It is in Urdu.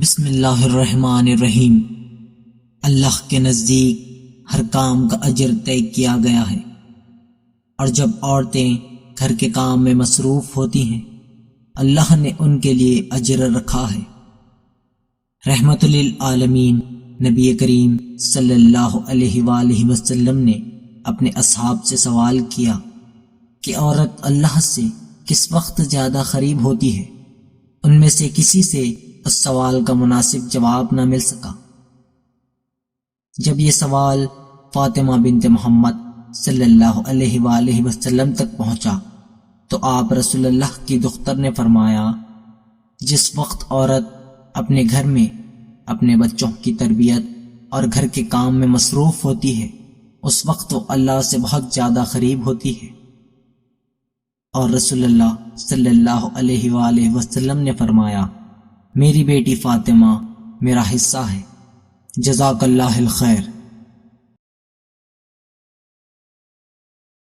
بسم اللہ الرحمن الرحیم۔ اللہ کے نزدیک ہر کام کا اجر طے کیا گیا ہے، اور جب عورتیں گھر کے کام میں مصروف ہوتی ہیں اللہ نے ان کے لیے اجر رکھا ہے۔ رحمت للعالمین نبی کریم صلی اللہ علیہ وآلہ وسلم نے اپنے اصحاب سے سوال کیا کہ عورت اللہ سے کس وقت زیادہ قریب ہوتی ہے؟ ان میں سے کسی سے اس سوال کا مناسب جواب نہ مل سکا۔ جب یہ سوال فاطمہ بنت محمد صلی اللہ علیہ وآلہ وسلم تک پہنچا تو آپ رسول اللہ کی دختر نے فرمایا، جس وقت عورت اپنے گھر میں اپنے بچوں کی تربیت اور گھر کے کام میں مصروف ہوتی ہے اس وقت وہ اللہ سے بہت زیادہ قریب ہوتی ہے۔ اور رسول اللہ صلی اللہ علیہ وآلہ وسلم نے فرمایا، میری بیٹی فاطمہ میرا حصہ ہے، جزاک اللہ الخیر۔